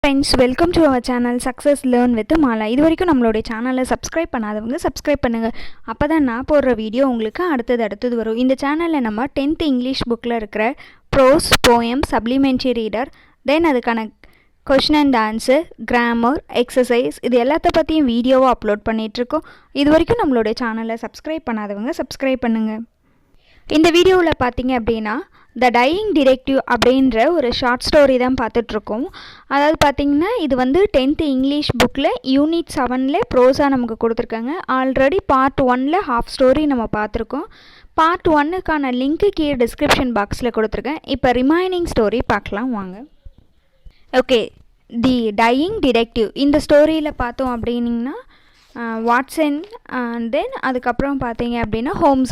Friends, welcome to our channel Success Learn with Mala. இது வரைக்கும் நம்மளோட சேனலை சப்ஸ்கிரைப் பண்ணாதவங்க சப்ஸ்கிரைப் பண்ணுங்கள். அப்போ தான் நான் போடுற வீடியோ உங்களுக்கு அடுத்தது வரும். இந்த சேனலில் நம்ம 10th இங்கிலீஷ் புக்கில் இருக்கிற ப்ரோஸ், போயம், சப்ளிமெண்ட்ரி ரீடர், தென் அதுக்கான question and answer, grammar, exercise இது எல்லாத்த பற்றியும் வீடியோவை அப்லோட் பண்ணிகிட்ருக்கோம். இது வரைக்கும் நம்மளோட சேனலை சப்ஸ்கிரைப் பண்ணாதவங்க சப்ஸ்கிரைப் பண்ணுங்கள். இந்த வீடியோவில் பார்த்தீங்க அப்படின்னா த டையிங் டிடெக்டிவ் அப்படின்ற ஒரு ஷார்ட் ஸ்டோரி தான் பார்த்துட்ருக்கோம். அதாவது பார்த்திங்கன்னா இது வந்து 10th இங்கிலீஷ் புக்கில் யூனிட் 7ல் ப்ரோஸாக நமக்கு கொடுத்துருக்காங்க. ஆல்ரெடி பார்ட் 1ல் ஹாஃப் ஸ்டோரி நம்ம பார்த்துருக்கோம். பார்ட் 1க்கான லிங்க்கு கீழே டிஸ்கிரிப்ஷன் பாக்ஸில் கொடுத்துருக்கேன். இப்போ ரிமைனிங் ஸ்டோரி பார்க்கலாம் வாங்க. ஓகே, தி டையிங் டிடெக்டிவ் இந்த ஸ்டோரியில் பார்த்தோம் அப்படின்னிங்கன்னா வாட்சன் அண்ட் தென் அதுக்கப்புறம் பார்த்தீங்க அப்படின்னா ஹோம்ஸ்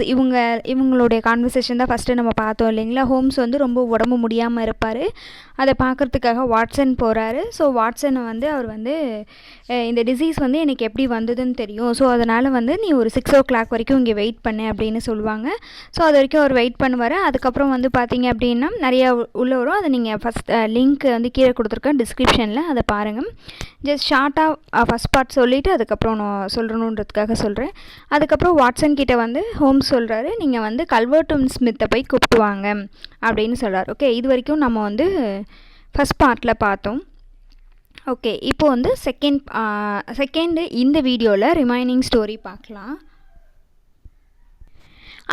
இவங்களுடைய கான்வர்சேஷன் தான் ஃபஸ்ட்டு நம்ம பார்த்தோம் இல்லைங்களா. ஹோம்ஸ் வந்து ரொம்ப உடம்பு முடியாமல் இருப்பார். அதை பார்க்குறதுக்காக வாட்சன் போகிறாரு. ஸோ வாட்சனை வந்து அவர் வந்து இந்த டிசீஸ் வந்து எனக்கு எப்படி வந்ததுன்னு தெரியும், ஸோ அதனால் வந்து நீ ஒரு 6 o'clock வரைக்கும் இங்கே வெயிட் பண்ணு அப்படின்னு சொல்லுவாங்க. ஸோ அது வரைக்கும் அவர் வெயிட் பண்ணுவார். அதுக்கப்புறம் வந்து பார்த்தீங்க அப்படின்னா நிறையா உள்ள வரும். அதை நீங்கள் ஃபஸ்ட் லிங்க் வந்து கீழே கொடுத்துருக்கேன் டிஸ்கிரிப்ஷனில், அதை பாருங்கள். ஜஸ்ட் ஷார்ட்டாக ஃபஸ்ட் பார்ட் சொல்லிவிட்டு அதுக்கப்புறம் நான் சொல்லணுன்றதுக்காக சொல்கிறேன். அதுக்கப்புறம் வாட்சன் கிட்டே வந்து ஹோம்ஸ் சொல்கிறாரு, நீங்கள் வந்து கல்வர்ட்டும் ஸ்மித்தை போய் கூப்பிட்டு வாங்க அப்படின்னு சொல்கிறார். ஓகே, இது வரைக்கும் நம்ம வந்து ஃபஸ்ட் பார்ட்டில் பார்த்தோம். ஓகே, இப்போ வந்து செகண்டு இந்த வீடியோவில் ரிமைனிங் ஸ்டோரி பார்க்கலாம்.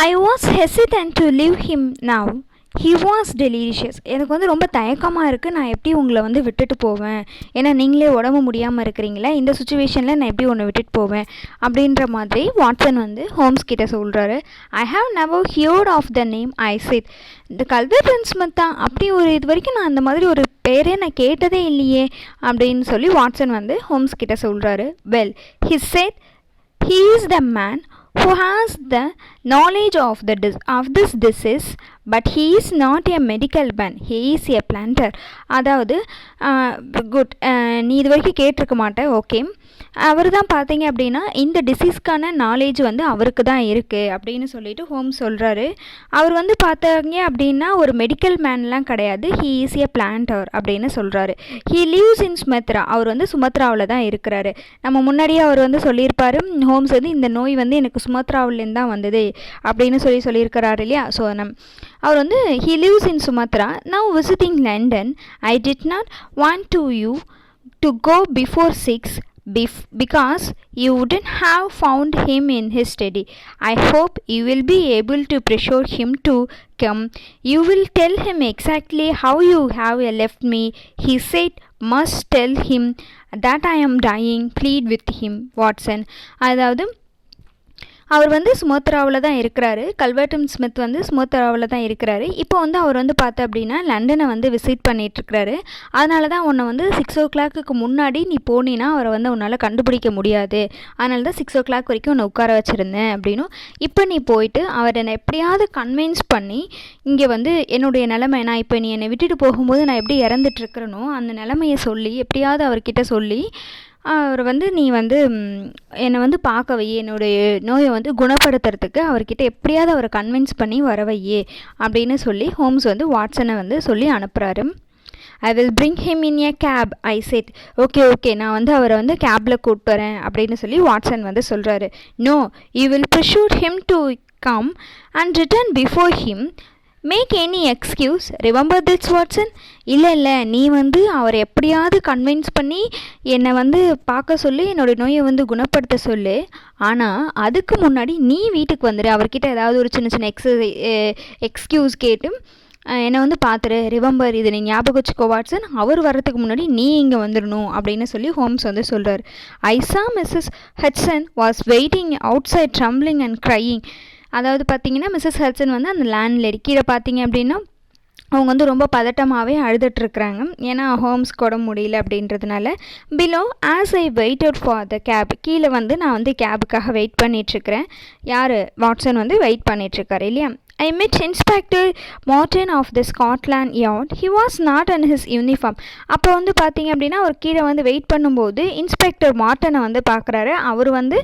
I was hesitant to leave him now. He was delicious. எனக்கு வந்து ரொம்ப தயக்கமாக இருக்குது, நான் எப்படி உங்களை வந்து விட்டுட்டு போவேன், ஏன்னா நீங்களே உடம்பு முடியாமல் இருக்கிறீங்களே, இந்த சுச்சுவேஷனில் நான் எப்படி உன்னை விட்டுட்டு போவேன் அப்படின்ற மாதிரி வாட்சன் வந்து ஹோம்ஸ் கிட்ட சொல்கிறாரு. I have never heard of the name I said. இந்த கல்வர்ட்டும் ஸ்மித் தான், அப்படி ஒரு இது வரைக்கும் நான் அந்த மாதிரி ஒரு பேரே நான் கேட்டதே இல்லையே அப்படின்னு சொல்லி வாட்சன் வந்து ஹோம்ஸ் கிட்ட சொல்கிறாரு. Well, he said he is the man who has the knowledge of this disease, but he is not a medical man, he is a planter. அதாவது குட், நீ இது வரைக்கும் கேட்டிருக்க மாட்டேன். ஓகே, அவர் தான் பார்த்தீங்க அப்படின்னா இந்த டிசீஸ்க்கான நாலேஜ் வந்து அவருக்கு தான் இருக்குது அப்படின்னு சொல்லிட்டு ஹோம்ஸ் சொல்கிறாரு. அவர் வந்து பார்த்தாங்க அப்படின்னா ஒரு மெடிக்கல் மேன்லாம் கிடையாது, ஹீ இஸ் ஏ பிளான்டர் அப்படின்னு சொல்கிறாரு. He lives in Sumatra. அவர் வந்து சுமத்ராவில் தான் இருக்கிறாரு. நம்ம முன்னாடியே அவர் வந்து சொல்லியிருப்பார், ஹோம்ஸ் வந்து இந்த நோய் வந்து எனக்கு சுமத்ராவிலேருந்து தான் வந்தது அப்படின்னு சொல்லியிருக்கிறாரு இல்லையா. ஸோ அவர் வந்து he lives in Sumatra, now visiting London. I did not want you to go before 6 because you wouldn't have found him in his study. I hope you will be able to pressure him to come. You will tell him exactly how you have left me. He said, must tell him that I am dying. Plead with him, Watson. அதாவது அவர் வந்து சுமத்ராவில் தான் இருக்கிறாரு. கல்வர்ட்டும் Smith வந்து சுமத்ராவில் தான் இருக்கிறாரு. இப்போ வந்து அவர் வந்து பார்த்தா அப்படின்னா லண்டனை வந்து விசிட் பண்ணிகிட்ருக்கிறாரு. அதனால தான் உன்னை வந்து 6 o'clock முன்னாடி நீ போனீன்னா அவரை வந்து உன்னால் கண்டுபிடிக்க முடியாது, அதனால தான் 6 o'clock வரைக்கும் உன்னை உட்கார வச்சுருந்தேன் அப்படின்னும். இப்போ நீ போயிட்டு அவர் என்னை எப்படியாவது கன்வின்ஸ் பண்ணி இங்கே வந்து என்னுடைய நிலைமை, நான் இப்போ நீ என்னை விட்டுட்டு போகும்போது நான் எப்படி இறந்துட்டுருக்கிறனோ அந்த நிலைமையை சொல்லி எப்படியாவது அவர்கிட்ட சொல்லி அவர் வந்து நீ வந்து என்னை வந்து பார்க்க வை, என்னுடைய நோயை வந்து குணப்படுத்துறதுக்கு அவர்கிட்ட எப்படியாவது அவரை கன்வின்ஸ் பண்ணி வர வையே அப்படின்னு சொல்லி ஹோம்ஸ் வந்து வாட்சனை வந்து சொல்லி அனுப்புகிறாரு. I will bring him in a cab I said. Okay, நான் வந்து அவரை வந்து கேபில் கூப்பிட்டு வரேன் அப்படின்னு சொல்லி வாட்சன் வந்து சொல்கிறாரு. No, you will pressure him to come and return before him. Make any excuse, remember that's Watson. இல்லை நீ வந்து அவரை எப்படியாவது கன்வின்ஸ் பண்ணி என்னை வந்து பார்க்க சொல்லி என்னோடய நோயை வந்து குணப்படுத்த சொல்லு, ஆனால் அதுக்கு முன்னாடி நீ வீட்டுக்கு வந்துடு, அவர்கிட்ட ஏதாவது ஒரு சின்ன எக்ஸ்கியூஸ் கேட்டு என்னை வந்து பார்த்துரு. ரிமெம்பர், இது நீ ஞாபகம் வச்சுக்கோ வாட்சன், அவர் வர்றதுக்கு முன்னாடி நீ இங்கே வந்துடணும் அப்படின்னு சொல்லி ஹோம்ஸ் வந்து சொல்கிறார். I saw Mrs Hudson was waiting outside trembling and crying. அதாவது பார்த்தீங்கன்னா மிஸ்ஸஸ் ஹட்சன் வந்து அந்த லேண்ட்லேடி கீழே பார்த்தீங்க அப்படின்னா அவங்க வந்து ரொம்ப பதட்டமாகவே அழுதுட்டுருக்குறாங்க, ஏன்னா ஹோம்ஸ் கூட முடியல அப்படின்றதுனால. Below as I waited for the cab, கீழே வந்து நான் வந்து கேபுக்காக வெயிட் பண்ணிகிட்ருக்கிறேன். யார்? வாட்சன் வந்து வெயிட் பண்ணிகிட்ருக்காரு இல்லையா. I met Inspector Morton of the Scotland Yard. He was not in his uniform. அப்போ வந்து பார்த்தீங்க அப்படின்னா அவர் கீழே வந்து வெயிட் பண்ணும்போது இன்ஸ்பெக்டர் மார்ட்டனை வந்து பார்க்குறாரு. அவர் வந்து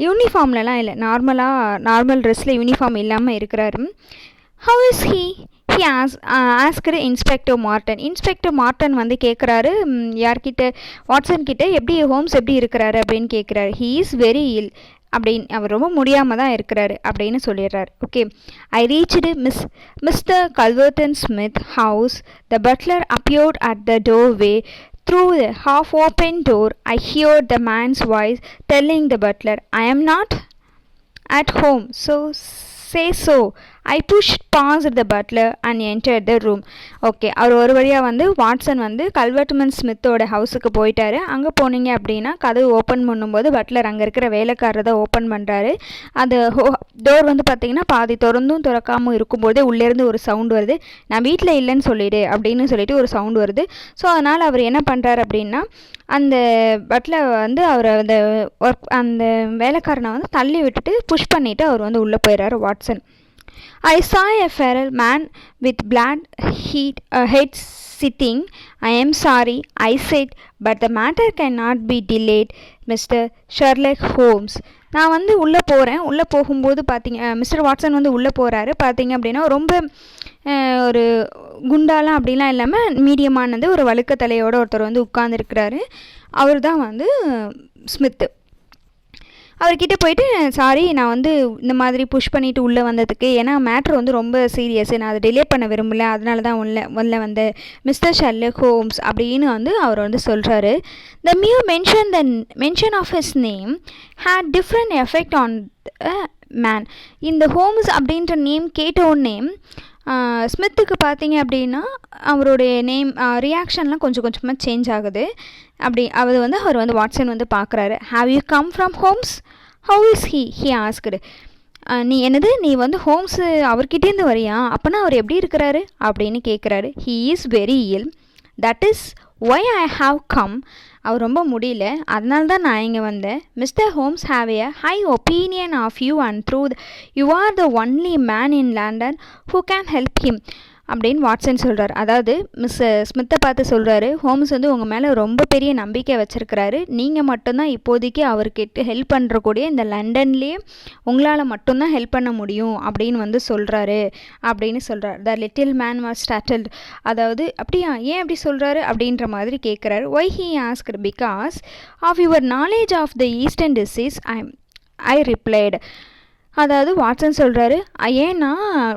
யூனிஃபார்ம்லலாம் இல்லை, நார்மல் ட்ரெஸ்ஸில் யூனிஃபார்ம் இல்லாமல் இருக்கிறாரு. How is he? he asked inspector Morton. Inspector Morton வந்து கேட்குறாரு யார்கிட்ட, வாட்சன் கிட்ட, எப்படி ஹோம்ஸ் எப்படி இருக்கிறாரு அப்படின்னு கேட்குறாரு. ஹீ இஸ் வெரி இல் அப்படின்னு, அவர் ரொம்ப முடியாமல் தான் இருக்கிறாரு அப்படின்னு சொல்லிடுறாரு. Okay, I reached Mister Culverton Smith house. The butler appeared at the doorway. Through the half-open door, I heard the man's voice telling the butler, I am not at home, so say so. I pushed past the butler and entered the room. Okay, அவர் ஒரு வழியாக வந்து Watson வந்து கல்வர்ட்மன் ஸ்மித்தோட ஹவுஸுக்கு போயிட்டாரு. அங்கே போனீங்க அப்படின்னா கதவு ஓப்பன் பண்ணும்போது பட்லர் அங்கே இருக்கிற வேலைக்காரரை தான் ஓப்பன் பண்ணுறாரு. அந்த டோர் வந்து பார்த்திங்கன்னா பாதி திறந்தும் திறக்காமல் இருக்கும்போதே உள்ளேருந்து ஒரு சவுண்ட் வருது. நான் வீட்டில் இல்லைன்னு சொல்லிடு அப்படின்னு சொல்லிட்டு ஒரு சவுண்ட் வருது. ஸோ அதனால் அவர் என்ன பண்ணுறாரு அப்படின்னா, அந்த பட்லர் வந்து அவர் அந்த வேலைக்காரனை வந்து தள்ளி விட்டுட்டு புஷ் பண்ணிவிட்டு அவர் வந்து உள்ளே போயிடுறாரு Watson. I saw a feral man with black head sitting. I am sorry, I said, but the matter cannot be delayed, Mr. Sherlock Holmes. நான் வந்து உள்ளே போகிறேன். உள்ளே போகும்போது பார்த்தீங்க மிஸ்டர் வாட்சன் வந்து உள்ளே போகிறாரு. பார்த்தீங்க அப்படின்னா ரொம்ப ஒரு குண்டாலாம் அப்படிலாம் இல்லாமல் மீடியமானது, ஒரு வழுக்க தலையோடு ஒருத்தர் வந்து உட்கார்ந்துருக்கிறாரு. அவர் தான் வந்து ஸ்மித்து. அவர்கிட்ட போயிட்டு, சாரி நான் வந்து இந்த மாதிரி புஷ் பண்ணிவிட்டு உள்ளே வந்ததுக்கு, ஏன்னா மேட்ரு வந்து ரொம்ப சீரியஸு, நான் அதை டிலே பண்ண விரும்பல, அதனால தான் உள்ளே வந்த மிஸ்டர் ஷெர்லாக் ஹோம்ஸ் அப்படின்னு வந்து அவர் வந்து சொல்கிறாரு. The mere mention of his name had different effect on man. இந்த ஹோம்ஸ் அப்படின்ற நேம் கேட்ட உடனே ஸ்மித்துக்கு பார்த்தீங்க அப்படின்னா அவருடைய நேம் ரியாக்ஷன்லாம் கொஞ்சம் கொஞ்சமாக சேஞ்ச் ஆகுது. அப்படி அவர் வந்து வாட்சன் வந்து பார்க்குறாரு. Have you come from homes? How is he asked. நீ என்னது, நீ வந்து ஹோம்ஸு அவர்கிட்டேருந்து வரியா? அப்போனா அவர் எப்படி இருக்கிறாரு அப்படின்னு கேட்குறாரு. He is very ill, that is why I have come. அவர் ரொம்ப முடியல, அதனால தான் நான் இங்கே வந்தேன். Mister Holmes have a high opinion of you and through you are the only man in London who can help him அப்படின்னு Watson சொல்கிறார். அதாவது ஸ்மித்தை பார்த்து சொல்கிறாரு, ஹோம்ஸ் வந்து உங்கள் மேலே ரொம்ப பெரிய நம்பிக்கை வச்சுருக்கிறாரு, நீங்கள் மட்டும்தான் இப்போதைக்கு அவர்கிட்ட ஹெல்ப் பண்ணுறக்கூடிய இந்த லண்டன்லேயே உங்களால் மட்டும்தான் ஹெல்ப் பண்ண முடியும் அப்படின்னு வந்து சொல்கிறாரு அப்படின்னு சொல்கிறார். The little man was startled. அதாவது அப்படியா, ஏன் அப்படி சொல்கிறாரு அப்படின்ற மாதிரி கேட்குறாரு. Why he asked because of your knowledge of the eastern disease I replied. அதாவது வாட்சன் சொல்கிறாரு, ஏன்னா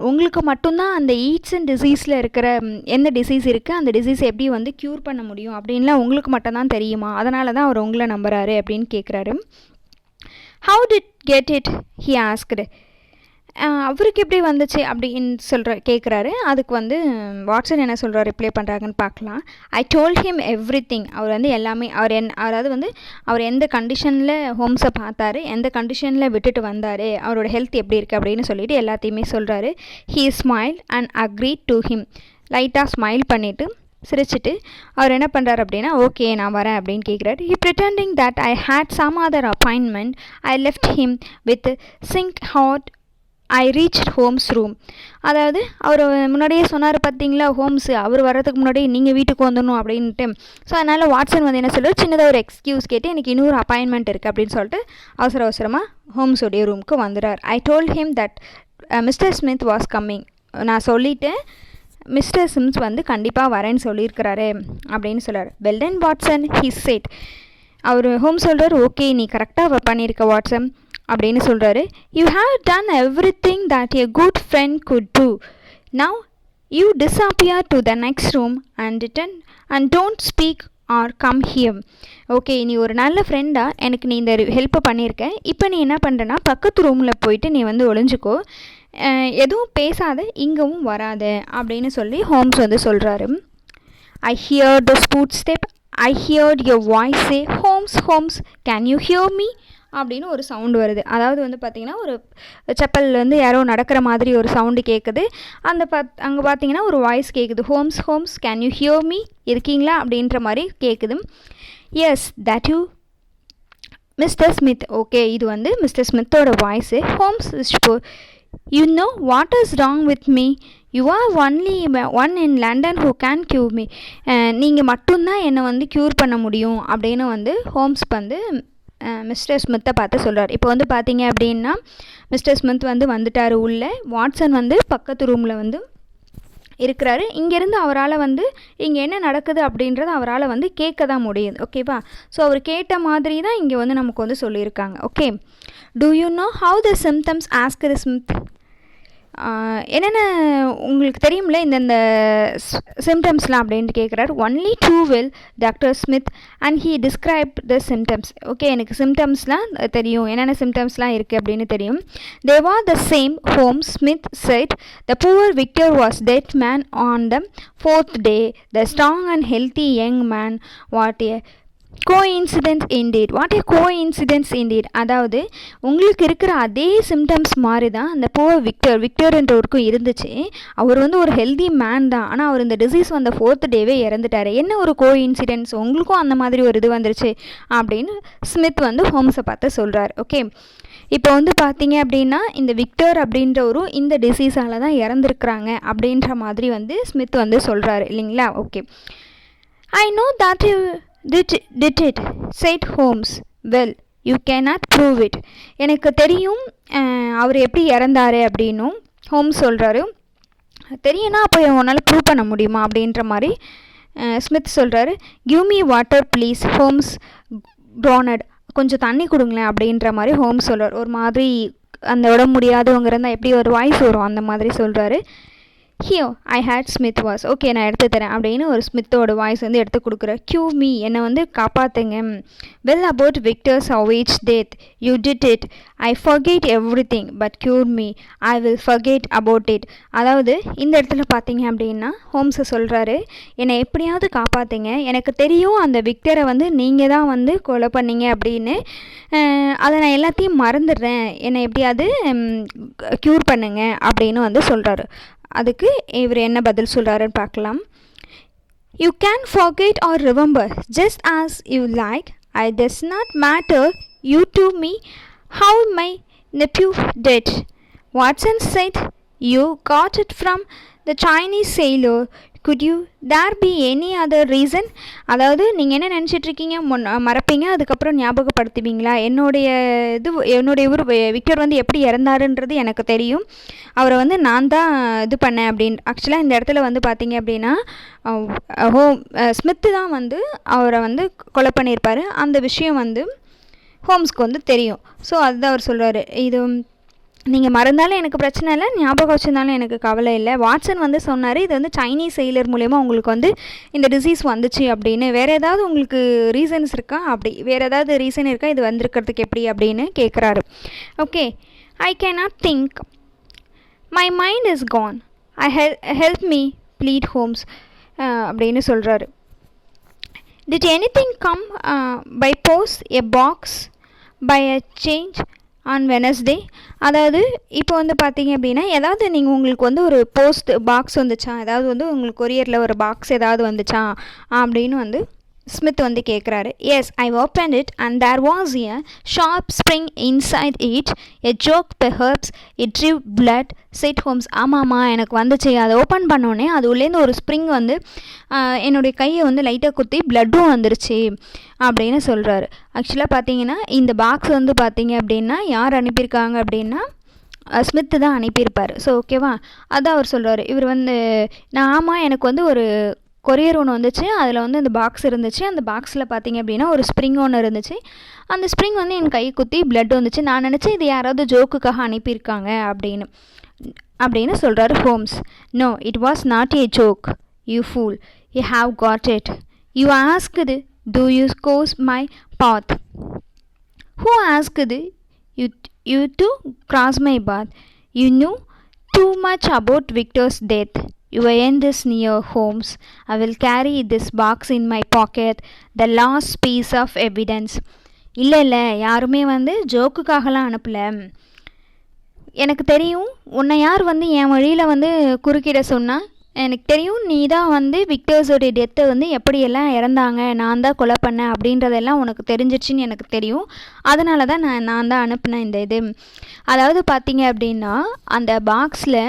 உங்களுக்கு மட்டும்தான் அந்த ஈட்ஸ் அண்ட் டிசீஸில் இருக்கிற எந்த டிசீஸ் இருக்குது, அந்த டிசீஸ் எப்படி வந்து க்யூர் பண்ண முடியும் அப்படின்லாம் உங்களுக்கு மட்டும்தான் தெரியுமா, அதனால தான் அவர் உங்களை நம்புகிறாரு அப்படின்னு கேட்குறாரு. How did get it he asked. அவருக்கு எப்படி வந்துச்சு அப்படின்னு கேட்குறாரு. அதுக்கு வந்து வாட்சன் என்ன சொல்கிறார், ரிப்ளை பண்ணுறாங்கன்னு பார்க்கலாம். I told him everything. அவர் வந்து எல்லாமே அதாவது வந்து அவர் எந்த கண்டிஷனில் ஹோம்ஸை பார்த்தாரு, எந்த கண்டிஷனில் விட்டுட்டு வந்தார், அவரோட ஹெல்த் எப்படி இருக்குது அப்படின்னு சொல்லிட்டு எல்லாத்தையுமே சொல்கிறாரு. He smile and agreed to him. லைட்டாக ஸ்மைல் பண்ணிவிட்டு சிரிச்சிட்டு அவர் என்ன பண்ணுறாரு அப்படின்னா, ஓகே நான் வரேன் அப்படின்னு கேட்குறாரு. He pretending that I had some other appointment. I left him with sink hot. I reach Holmes room. அதாவது அவர் முன்னாடியே சொன்னார் பார்த்தீங்களா, ஹோம்ஸு அவர் வர்றதுக்கு முன்னாடி நீங்கள் வீட்டுக்கு வந்துடணும் அப்படின்ட்டு. ஸோ அதனால் வாட்சன் வந்து என்ன சொல்கிறார், சின்னதாக ஒரு எக்ஸ்கியூஸ் கேட்டு எனக்கு இன்னொரு அப்பாயின்மெண்ட் இருக்குது அப்படின்னு சொல்லிட்டு அவசரமாக ஹோம்ஸோடைய ரூமுக்கு வந்துடுறார். I told him that Mister Smith was coming. நான் சொல்லிவிட்டேன், மிஸ்டர் ஸ்மித் வந்து கண்டிப்பாக வரேன்னு சொல்லியிருக்கிறாரு அப்படின்னு சொல்கிறார். Well done Watson he said. அவர் ஹோம் சொல்கிறார், ஓகே நீ கரெக்டாக பண்ணியிருக்க வாட்சன் அப்படின்னு சொல்கிறாரு. You have done everything that a good friend could do. Now you disappear to the next room and return and don't speak or come here. Okay நீ ஒரு நல்ல ஃப்ரெண்டாக எனக்கு நீ இந்த ஹெல்ப்பை பண்ணியிருக்க. இப்போ நீ என்ன பண்ணுறனா, பக்கத்து ரூமில் போயிட்டு நீ வந்து ஒளிஞ்சிக்கோ, எதுவும் பேசாத, இங்கவும் வராத அப்படின்னு சொல்லி ஹோம்ஸ் வந்து சொல்கிறாரு. I hear the footstep. I heard your voice say Holmes Holmes can you hear me அப்படின்னு ஒரு சவுண்டு வருது. அதாவது வந்து பார்த்திங்கன்னா ஒரு செப்பல்லேருந்து யாரோ நடக்கிற மாதிரி ஒரு சவுண்டு கேட்குது. அங்கே பார்த்தீங்கன்னா ஒரு வாய்ஸ் கேட்குது, Holmes Holmes can you hear me, இருக்கீங்களா அப்படின்ற மாதிரி கேட்குது. Yes that you Mister Smith. Okay இது வந்து மிஸ்டர் ஸ்மித்தோட voice. Holmes you know what is wrong with me. You are only one in London who can cure me. நீங்கள் மட்டும்தான் என்னை வந்து க்யூர் பண்ண முடியும் அப்படின்னு வந்து ஹோம்ஸ் வந்து மிஸ்டர் ஸ்மித்தை பார்த்து சொல்கிறார். இப்போ வந்து பார்த்தீங்க அப்படின்னா மிஸ்டர் ஸ்மித் வந்து வந்துட்டார் உள்ளே. வாட்சன் வந்து பக்கத்து ரூமில் வந்து இருக்கிறாரு. இங்கேருந்து அவரால் வந்து இங்கே என்ன நடக்குது அப்படின்றத அவரால் வந்து கேட்க தான் முடியுது. ஓகேவா? ஸோ அவர் கேட்ட மாதிரி தான் இங்கே வந்து நமக்கு வந்து சொல்லியிருக்காங்க. Okay, do you know how the symptoms asked the Smith? என்னென்ன உங்களுக்கு தெரியும்ல இந்தந்த சிம்டம்ஸ்லாம் அப்படின்ட்டு கேட்குறாரு. Only to will doctor Smith and he describe the symptoms. Okay, எனக்கு சிம்டம்ஸ்லாம் தெரியும், என்னென்ன சிம்டம்ஸ்லாம் இருக்குது அப்படின்னு தெரியும். தே வார் த சேம் ஹோம். Smith said the poor Victor was dead man on the 4th day. The strong and healthy young man what a coincidence indeed. What a coincidence indeed. அதாவது உங்களுக்கு இருக்கிற அதே சிம்டம்ஸ் மாதிரி தான் அந்த poor விக்டர்ன்றவருக்கும் இருந்துச்சு. அவர் வந்து ஒரு ஹெல்தி மேன் தான், ஆனால் அவர் இந்த டிசீஸ் வந்த 4th டேவே இறந்துட்டார். என்ன ஒரு கோஇன்சிடென்ஸ், உங்களுக்கும் அந்த மாதிரி ஒரு இது வந்துருச்சு அப்படின்னு ஸ்மித் வந்து ஹோம்ஸை பார்த்து சொல்கிறார். ஓகே, இப்போ வந்து பார்த்தீங்க அப்படின்னா இந்த விக்டர் அப்படின்றவரும் இந்த டிசீஸால் தான் இறந்துருக்குறாங்க அப்படின்ற மாதிரி வந்து ஸ்மித் வந்து சொல்கிறாரு இல்லைங்களா? Okay, I know that you did it, said Holmes. Well, you cannot prove it. எனக்கு தெரியும் அவர் எப்படி இறந்தாரு அப்படின்னும் ஹோம்ஸ் சொல்கிறாரு. தெரியும்னா அப்போ உன்னால் ப்ரூவ் பண்ண முடியுமா அப்படின்ற மாதிரி ஸ்மித் சொல்கிறாரு. Give me water please, Holmes groaned. கொஞ்சம் தண்ணி கொடுங்களேன் அப்படின்ற மாதிரி ஹோம்ஸ் சொல்கிறார். ஒரு மாதிரி அந்த உடம்பு முடியாதவங்க இருந்தால் எப்படி ஒரு வாய்ஸ் வரும் அந்த மாதிரி சொல்கிறாரு. ஹியோ ஐ ஹேட் ஸ்மித் வாஸ். ஓகே, நான் எடுத்து தரேன் அப்படின்னு ஒரு ஸ்மித்தோட வாய்ஸ் வந்து எடுத்து கொடுக்குறேன். கியூ மீ, என்னை வந்து காப்பாற்றுங்க. Well about Victor's savage death, you did it. I forget everything but cure me. I will forget about it. அதாவது இந்த இடத்துல பார்த்தீங்க அப்படின்னா ஹோம்ஸை சொல்கிறாரு, என்னை எப்படியாவது காப்பாற்றுங்க, எனக்கு தெரியும் அந்த விக்டரை வந்து நீங்கள் தான் வந்து கொலை பண்ணீங்க அப்படின்னு, அதை நான் எல்லாத்தையும் மறந்துடுறேன், என்னை எப்படியாவது க்யூர் பண்ணுங்க அப்படின்னு வந்து சொல்கிறாரு. அதுக்கு இவர் என்ன பதில் சொல்கிறாருன்னு பார்க்கலாம். You can forget or remember just as you like. I does not matter you to me how my nephew did. Watson said you got it from the Chinese sailor. Could you there be any other reason? அதாவது நீங்கள் என்ன நினச்சிட்ருக்கீங்க, மறப்பீங்க, அதுக்கப்புறம் ஞாபகப்படுத்துவீங்களா? என்னுடைய இவர் Victor வந்து எப்படி இறந்தாருன்றது எனக்கு தெரியும், அவரை வந்து நான் தான் இது பண்ணேன் அப்படின்னு. ஆக்சுவலாக இந்த இடத்துல வந்து பார்த்தீங்க அப்படின்னா ஸ்மித்து தான் வந்து அவரை வந்து கொலை பண்ணியிருப்பார். அந்த விஷயம் வந்து ஹோம்ஸ்க்கு வந்து தெரியும். ஸோ அதுதான் அவர் சொல்கிறாரு, இது நீங்கள் மறந்தாலும் எனக்கு பிரச்சனை இல்லை, ஞாபகம் வச்சுருந்தாலும் எனக்கு கவலை இல்லை. வாட்சன் வந்து சொன்னார், இது வந்து சைனீஸ் செயலர் மூலயமா உங்களுக்கு வந்து இந்த டிசீஸ் வந்துச்சு அப்படின்னு. வேறு ஏதாவது உங்களுக்கு ரீசன்ஸ் இருக்கா, அப்படி வேறு ஏதாவது ரீசன் இருக்கா இது வந்திருக்கிறதுக்கு எப்படி அப்படின்னு கேட்குறாரு. Okay, I cannot think, my mind is gone, I help me plead Holmes அப்படின்னு சொல்கிறாரு. Did anything come by post, a box, by a change on Wednesday? அதாவது இப்போ வந்து பார்த்தீங்க அப்படின்னா ஏதாவது நீங்கள் உங்களுக்கு வந்து ஒரு போஸ்ட் பாக்ஸ் வந்துச்சா, ஏதாவது வந்து உங்களுக்கு கொரியரில் ஒரு பாக்ஸ் ஏதாவது வந்துச்சா அப்படின்னு வந்து ஸ்மித் வந்து கேட்குறாரு. Yes, I open it and there was a sharp spring inside it, a joke perhaps it drew blood, said Holmes. ஆமாம்மா, எனக்கு வந்துச்சு. அதை ஓப்பன் பண்ணோடனே அது உள்ளேருந்து ஒரு ஸ்ப்ரிங் வந்து என்னுடைய கையை வந்து லைட்டாக குத்தி பிளட்டும் வந்துருச்சு அப்படின்னு சொல்கிறாரு. ஆக்சுவலாக பார்த்தீங்கன்னா இந்த பாக்ஸ் வந்து பார்த்தீங்க அப்படின்னா யார் அனுப்பியிருக்காங்க அப்படின்னா ஸ்மித்து தான் அனுப்பியிருப்பார். ஸோ ஓகேவா, அதான் அவர் சொல்கிறார். இவர் வந்து நான் ஆமாம், எனக்கு வந்து ஒரு கொரியர் ஒன்று வந்துச்சு, அதில் வந்து அந்த பாக்ஸ் இருந்துச்சு, அந்த பாக்ஸில் பார்த்தீங்க அப்படின்னா ஒரு ஸ்ப்ரிங் ஒன்று இருந்துச்சு, அந்த ஸ்ப்ரிங் வந்து என் கை குத்தி பிளட் வந்துச்சு, நான் நினச்சேன் இது யாராவது ஜோக்குக்காக அனுப்பியிருக்காங்க அப்படின்னு சொல்கிறாரு Holmes. No, it was not a joke, you fool, you have got it. You asked, do you cross my path? Who asked you to cross my path? You knew too much about Victor's death. Your end is near, Holmes. I will carry this box in my pocket, the last piece of evidence. இல்லை, யாருமே வந்து ஜோக்குக்காகலாம் அனுப்பலை. எனக்கு தெரியும் உன்னை யார் வந்து என் வழியில் வந்து குறுக்கிட சொன்னால், எனக்கு தெரியும் நீ தான் வந்து விக்டர்ஸோடைய டெத்தை வந்து எப்படியெல்லாம் இறந்தாங்க, நான் தான் கொலை பண்ணேன் அப்படின்றதெல்லாம் உனக்கு தெரிஞ்சிச்சுன்னு எனக்கு தெரியும். அதனால தான் நான் தான் அனுப்பினேன் இந்த இது. அதாவது பார்த்தீங்க அப்படின்னா அந்த பாக்ஸில்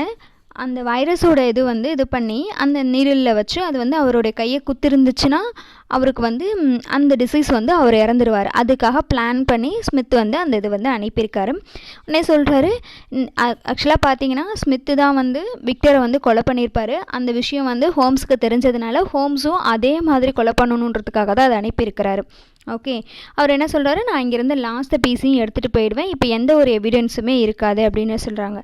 அந்த வைரஸோட இது வந்து இது பண்ணி அந்த நீரில் வச்சு அது வந்து அவருடைய கையை குத்திருந்துச்சுன்னா அவருக்கு வந்து அந்த டிசீஸ் வந்து அவர் இறந்துருவார். அதுக்காக பிளான் பண்ணி ஸ்மித் வந்து அந்த இது வந்து அனுப்பியிருக்காரு. உடனே சொல்கிறாரு, ஆக்சுவலாக பார்த்தீங்கன்னா ஸ்மித்து தான் வந்து விக்டரை வந்து கொலை பண்ணியிருப்பார். அந்த விஷயம் வந்து ஹோம்ஸுக்கு தெரிஞ்சதுனால ஹோம்ஸும் அதே மாதிரி கொலை பண்ணணுன்றதுக்காக தான் அதை அனுப்பியிருக்கிறாரு. ஓகே, அவர் என்ன சொல்கிறாரு, நான் இங்கேருந்து லாஸ்ட் பீஸையும் எடுத்துகிட்டு போயிடுவேன், இப்போ எந்த ஒரு எவிடன்ஸுமே இருக்காது அப்படின்னு சொல்கிறாங்க.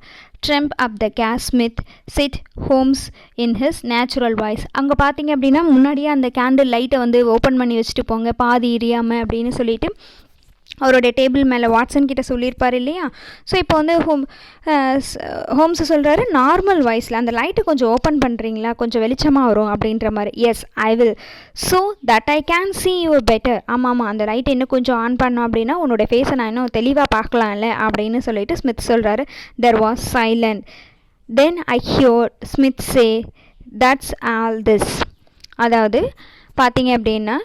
Trump up the case Smith said Holmes in his natural voice. அங்கே பார்த்தீங்க அப்படின்னா முன்னாடியே அந்த கேண்டில் லைட்டை வந்து ஓப்பன் பண்ணி வச்சுட்டு போங்க பாதி எரியாமல் அப்படின்னு சொல்லிட்டு அவருடைய டேபிள் மேலே வாட்சன் கிட்ட சொல்லியிருப்பார் இல்லையா. ஸோ இப்போ வந்து ஹோம்ஸ் சொல்கிறாரு நார்மல் வாய்ஸில், அந்த லைட்டை கொஞ்சம் ஓப்பன் பண்ணுறீங்களா, கொஞ்சம் வெளிச்சமாக வரும் அப்படின்ற மாதிரி. Yes I will, so that I can see you better. ஆமாம், அந்த லைட்டை இன்னும் கொஞ்சம் ஆன் பண்ணோம் அப்படின்னா உன்னோட ஃபேஸை நான் இன்னும் தெளிவாக பார்க்கலாம்ல அப்படின்னு சொல்லிட்டு ஸ்மித் சொல்கிறாரு. There was silent. Then I heard Smith say, that's all this. அதாவது பார்த்தீங்க அப்படின்னா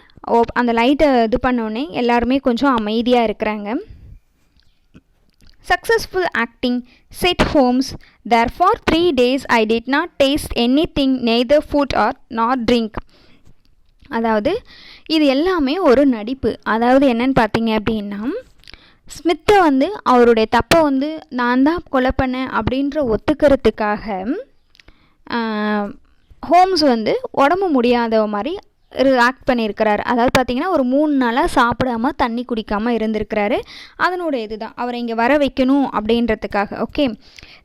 அந்த லைட்டை இது பண்ணோடனே எல்லாருமே கொஞ்சம் அமைதியாக இருக்கிறாங்க. Successful acting said Holmes. therefore 3 days I did not taste anything, neither food or nor drink. அதாவது இது எல்லாமே ஒரு நடிப்பு. அதாவது என்னன்னு பார்த்தீங்க அப்படின்னா ஸ்மித்தை வந்து அவருடைய தப்பை வந்து நான் தான் கொலை பண்ணேன் அப்படின்ற ஒத்துக்கிறதுக்காக ஹோம்ஸ் வந்து உடம்பு முடியாத மாதிரி ஆக்ட் பண்ணியிருக்கிறாரு. அதாவது பார்த்தீங்கன்னா ஒரு 3 நாளாக சாப்பிடாமல் தண்ணி குடிக்காமல் இருந்திருக்கிறாரு. அதனுடைய இதுதான் அவரை இங்கே வர வைக்கணும் அப்படின்றதுக்காக. Okay,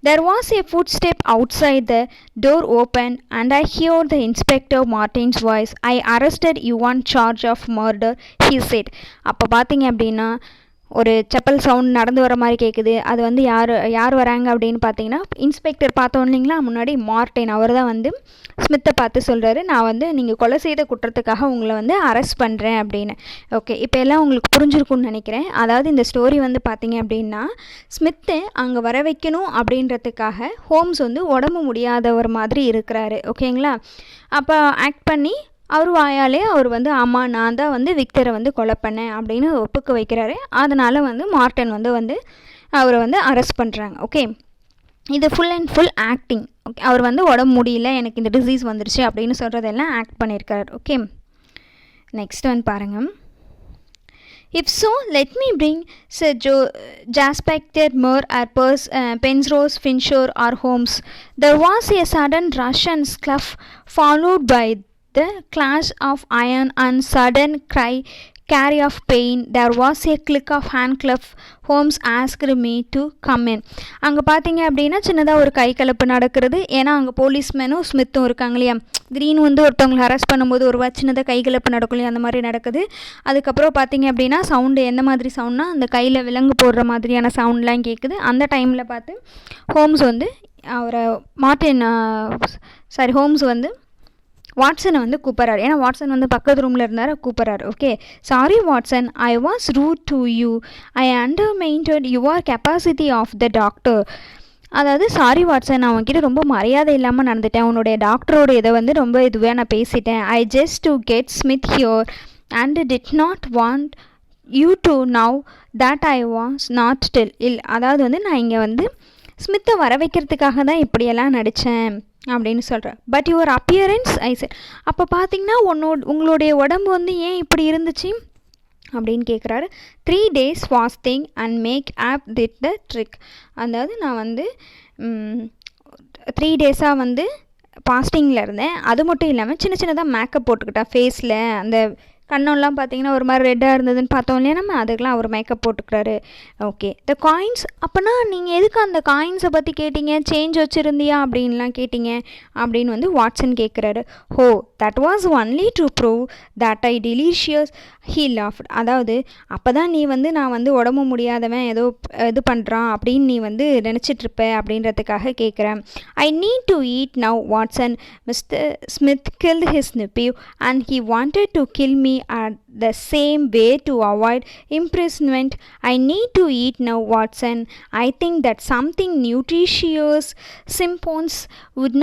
there was a footstep outside, the door opened and I heard the Inspector Martin's voice. I arrested you on charge of murder, he said. அப்போ பார்த்தீங்க அப்படின்னா ஒரு செப்பல் சவுண்ட் நடந்து வர மாதிரி கேட்குது. அது வந்து யார் வராங்க அப்படின்னு பார்த்தீங்கன்னா இன்ஸ்பெக்டர் பார்த்தோம் இல்லைங்களா முன்னாடி, மார்டின், அவர் தான் வந்து ஸ்மித்தை பார்த்து சொல்கிறாரு, நான் வந்து நீங்கள் கொலை செய்த குற்றத்துக்காக உங்களை வந்து அரெஸ்ட் பண்ணுறேன் அப்படின்னு. ஓகே, இப்போ எல்லாம் உங்களுக்கு புரிஞ்சிருக்குன்னு நினைக்கிறேன். அதாவது இந்த ஸ்டோரி வந்து பார்த்தீங்க அப்படின்னா ஸ்மித்தை அங்கே வர வைக்கணும் அப்படின்றதுக்காக ஹோம்ஸ் வந்து உடம்பு முடியாதவர் மாதிரி இருக்கிறாரு. ஓகேங்களா, அப்போ ஆக்ட் பண்ணி அவர் வாயாலே அவர் வந்து ஆமாம் நான் தான் வந்து விக்டரை வந்து கொலை பண்ணேன் அப்படின்னு ஒப்புக்க வைக்கிறாரு. அதனால் வந்து மார்டன் வந்து அவரை வந்து அரெஸ்ட் பண்ணுறாங்க. ஓகே, இது full and full acting. Okay, அவர் வந்து உடம்பு முடியல, எனக்கு இந்த டிசீஸ் வந்துருச்சு அப்படின்னு சொல்கிறதெல்லாம் ஆக்ட் பண்ணியிருக்காரு. ஓகே, நெக்ஸ்ட் வந்து பாருங்கள். If so, let me bring Sir Jaspector, Moore, or Penrose, Fincher, or Holmes. There was a sudden rush and scuff, followed by the clash of iron and sudden cry of pain. There was a click of handcuff. Holmes asked me to come in. அங்கே பார்த்தீங்க அப்படின்னா சின்னதாக ஒரு கை கலப்பு நடக்கிறது. ஏன்னா அங்கே போலீஸ்மேனும் ஸ்மித்தும் இருக்காங்க இல்லையா. க்ரீன் வந்து ஒருத்தவங்களை அரெஸ்ட் பண்ணும்போது ஒரு சின்னதாக கை கலப்பு நடக்கும் இல்லையா, அந்த மாதிரி நடக்குது. அதுக்கப்புறம் பார்த்தீங்க அப்படின்னா சவுண்டு எந்த மாதிரி சவுண்ட்னா அந்த கையில் விலங்கு போடுற மாதிரியான சவுண்ட்லாம் கேட்குது. அந்த டைமில் பார்த்து ஹோம்ஸ் வந்து அவரை ஹோம்ஸ் வந்து வாட்சனை வந்து கூப்பிட்றாரு. ஏன்னா வாட்சன் வந்து பக்கத்து ரூமில் இருந்தார், கூப்பிட்றாரு. Okay, sorry Watson, I was rude to you, I undermined your capacity of the doctor. அதாவது சாரி வாட்சன், நான் அவன்கிட்ட ரொம்ப மரியாதை இல்லாமல் நடந்துட்டேன், உன்னுடைய டாக்டரோட இதை வந்து ரொம்ப இதுவாக நான் பேசிட்டேன். I just to get Smith here and did not want you to now that I was not அதாவது வந்து நான் இங்கே வந்து ஸ்மித்தை வர வைக்கிறதுக்காக தான் இப்படியெல்லாம் நடித்தேன் அப்படின்னு சொல்கிறேன். But your appearance I set. அப்போ பார்த்தீங்கன்னா உங்களுடைய உடம்பு வந்து ஏன் இப்படி இருந்துச்சு அப்படின்னு கேட்குறாரு. 3 days fasting and make up did the trick. அதாவது நான் வந்து 3 days வந்து ஃபாஸ்டிங்கில் இருந்தேன். அது மட்டும் இல்லாமல் சின்ன சின்னதாக மேக்கப் போட்டுக்கிட்டேன் ஃபேஸில். அந்த கண்ணெல்லாம் பார்த்தீங்கன்னா ஒரு மாதிரி ரெட்டாக இருந்ததுன்னு பார்த்தோம் இல்லையா நம்ம, அதுக்கெலாம் அவர் மேக்கப் போட்டுக்கிறாரு. Okay, the coins. அப்போனா நீங்கள் எதுக்கு அந்த காயின்ஸை பற்றி கேட்டீங்க, சேஞ்ச் வச்சுருந்தியா அப்படின்லாம் கேட்டீங்க அப்படின்னு வந்து வாட்சன் கேட்குறாரு. ஹோ, that was only to prove that I delicious, he loft. அதாவது அப்போ தான் நீ வந்து நான் வந்து உடம்பு முடியாதவன் ஏதோ இது பண்ணுறான் அப்படின்னு நீ வந்து நினச்சிட்ருப்ப அப்படின்றதுக்காக கேட்குறேன். I need to eat now Watson. Mr Smith killed his nephew and he wanted to kill me at the same way to avoid imprisonment. I need to eat now, Watson. I think that something nutritious simpons would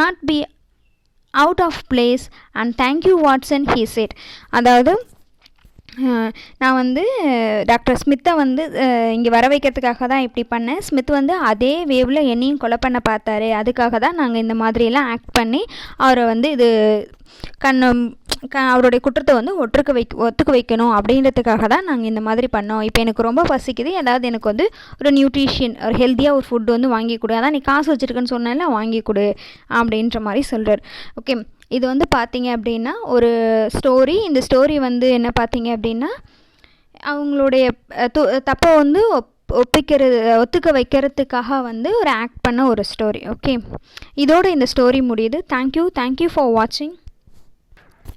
not be out of place, and thank you, Watson, he said. அதாவது நான் வந்து doctor ஸ்மித்தை வந்து இங்கே வர வைக்கிறதுக்காக தான் இப்படி பண்ணேன். ஸ்மித் வந்து அதே வேவில் என்னையும் கொலை பண்ண பார்த்தாரு. அதுக்காக தான் நாங்கள் இந்த மாதிரியெல்லாம் ஆக்ட் பண்ணி அவரை வந்து இது அவருடைய குற்றத்தை வந்து ஒத்துக்க வைக்கணும் அப்படின்றதுக்காக தான் நாங்கள் இந்த மாதிரி பண்ணோம். இப்போ எனக்கு ரொம்ப பசிக்குது, ஏதாவது எனக்கு வந்து ஒரு நியூட்ரிஷன் ஒரு ஹெல்த்தியாக ஒரு ஃபுட் வந்து வாங்கி கொடு, அதான் நீ காசு வச்சுருக்குன்னு சொன்னால வாங்கி கொடு அப்படின்ற மாதிரி சொல்கிறார். ஓகே, இது வந்து பார்த்தீங்க அப்படின்னா ஒரு ஸ்டோரி. இந்த ஸ்டோரி வந்து என்ன பார்த்தீங்க அப்படின்னா அவங்களுடைய தப்பை வந்து ஒத்துக்க வைக்கிறதுக்காக வந்து ஒரு ஆக்ட் பண்ண ஒரு ஸ்டோரி. ஓகே, இதோட இந்த ஸ்டோரி முடியுது. தேங்க்யூ ஃபார் வாட்சிங்.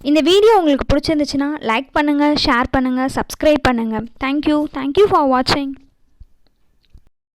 இந்த வீடியோ உங்களுக்கு பிடிச்சிருந்துச்சுன்னா லைக் பண்ணுங்கள், ஷேர் பண்ணுங்கள், சப்ஸ்கிரைப் பண்ணுங்கள். தேங்க்யூ ஃபார் வாட்சிங்.